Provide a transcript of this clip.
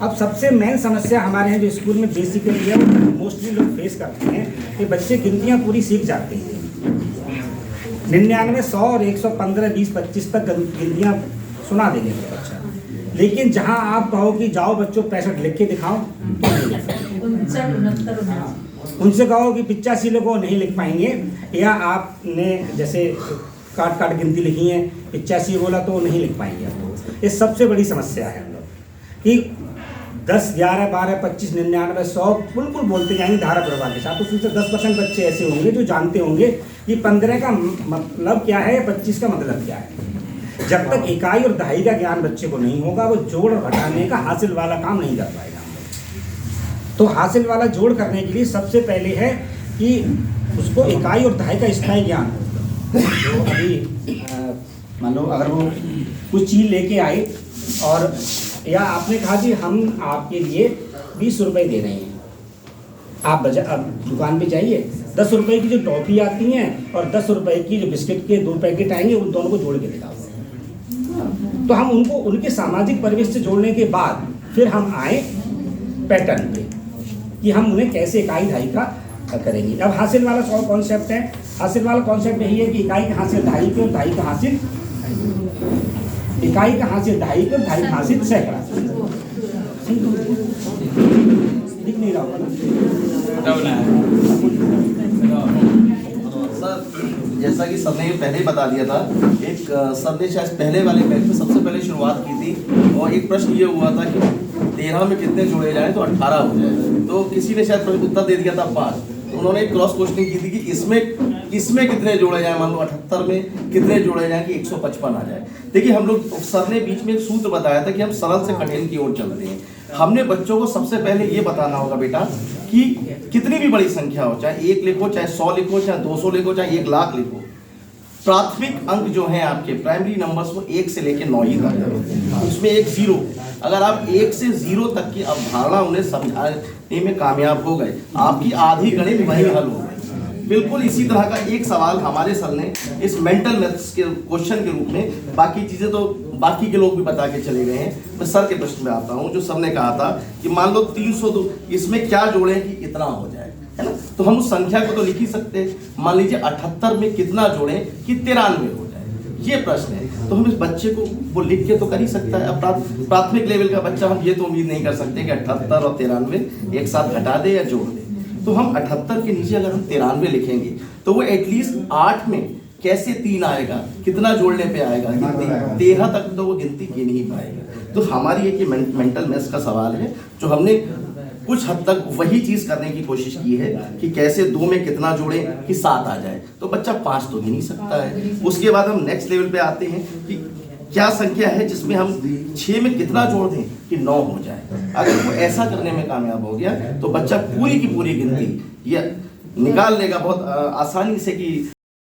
अब सबसे मेन समस्या हमारे यहाँ जो स्कूल में बेसिकली है वो मोस्टली लोग फेस करते हैं कि बच्चे गिनतियाँ पूरी सीख जाते हैं 99, 100 और 115, 20, 25 तक गिनतियाँ सुना देंगे बच्चा। लेकिन जहाँ आप कहो कि जाओ बच्चों 65 लिख के दिखाओ, उनसे कहो कि 85 लिखो, नहीं लिख पाएंगे। या आपने जैसे काट काट गिनती लिखी है 85 बोला तो नहीं लिख पाएंगे आप। ये सबसे बड़ी समस्या है हम लोग कि 10, 11, 12, 25, 99, 100 बिल्कुल बोलते जाएंगे धारा प्रवाह के साथ। उसमें से 10% बच्चे ऐसे होंगे जो जानते होंगे कि 15 का मतलब क्या है, 25 का मतलब क्या है। जब तक इकाई और दहाई का ज्ञान बच्चे को नहीं होगा वो जोड़ और घटाने का हासिल वाला काम नहीं कर पाएगा। तो हासिल वाला जोड़ करने के लिए सबसे पहले है कि उसको इकाई और दहाई का स्थायी ज्ञान हो। जो अभी मान लो अगर वो कुछ चीज़ लेके आए और या आपने कहा कि हम आपके लिए 20 रुपये दे रहे हैं, आप अब दुकान पे जाइए, 10 रुपये की जो टॉफ़ी आती हैं और 10 रुपये की जो बिस्किट के 2 पैकेट आएंगे उन दोनों को जोड़ के दिखाओ। तो हम उनको उनके सामाजिक परिवेश से जोड़ने के बाद फिर हम आए पैटर्न पे कि हम उन्हें कैसे इकाई दहाई का करेंगे। अब हासिल वाला कॉन्सेप्ट है, हासिल वाला कॉन्सेप्ट यही है कि इकाई का हासिल दहाई पे और दहाई का हासिल इकाई का हासिल दहाई पे और दहाई का हासिल सैकड़ा। दिख नहीं रहा होगा ना सर, जैसा कि सर ने पहले ही बता दिया था, एक सर ने शायद पहले वाले बैच में सबसे पहले शुरुआत की थी और एक प्रश्न ये हुआ था कि 13 में कितने जोड़े जाएं तो 18 हो जाए। तो किसी ने शायद उत्तर दे दिया था 5। तो उन्होंने एक क्रॉस क्वेश्चनिंग की थी कि इसमें कितने जोड़े जाएं, मान लो 78 में कितने जोड़े जाएं कि 155 आ जाए। देखिए हम लोग, सर ने बीच में एक सूत्र बताया था कि हम सरल से कठिन की ओर चल रहे हैं। हमने बच्चों को सबसे पहले ये बताना होगा बेटा कि कितनी भी बड़ी संख्या हो, चाहे 1 लिखो, चाहे 100 लिखो, चाहे 200 लिखो, चाहे 1 लाख लिखो, प्राथमिक अंक जो है आपके प्राइमरी नंबर्स वो 1 से लेकर 9 ही तक है। उसमें एक 0, अगर आप 1 से 0 तक की अवधारणा उन्हें समझाने में कामयाब हो गए, आपकी आधी गणित वही हल हो गई। बिल्कुल इसी तरह का एक सवाल हमारे सर ने इस मेंटल मैथ्स के क्वेश्चन के रूप में, बाकी चीजें तो बाकी के लोग भी बता के चले गए हैं, मैं सर के प्रश्न में आता हूँ। जो सर ने कहा था कि मान लो 302, इसमें क्या जोड़ें कि इतना हो जाए, है ना। तो हम उस संख्या को तो लिख ही सकते हैं। मान लीजिए 78 में कितना जोड़ें कि 93 हो जाए, ये प्रश्न है। तो हम इस बच्चे को वो लिख के तो कर ही सकता है। अब प्राथमिक लेवल का बच्चा हम ये तो उम्मीद नहीं कर सकते कि 78 और 93 एक साथ घटा दे या जोड़ दे। तो हम 78 के नीचे अगर हम 93 लिखेंगे तो वो एटलीस्ट 8 में कैसे 3 आएगा, कितना जोड़ने पे आएगा, 13 तक तो वो गिनती गिन ही पाएगा। तो हमारी एक मेंटल मैथ्स का सवाल है जो हमने कुछ हद तक वही चीज करने की कोशिश की है कि कैसे 2 में कितना जोड़े कि 7 आ जाए। तो बच्चा 5 तो गिन ही सकता है। उसके बाद हम नेक्स्ट लेवल पे आते हैं कि क्या संख्या है जिसमें हम 6 में कितना जोड़ दें कि 9 हो जाए। अगर वो ऐसा करने में कामयाब हो गया तो बच्चा पूरी की पूरी गिनती ये निकाल लेगा बहुत आसानी से कि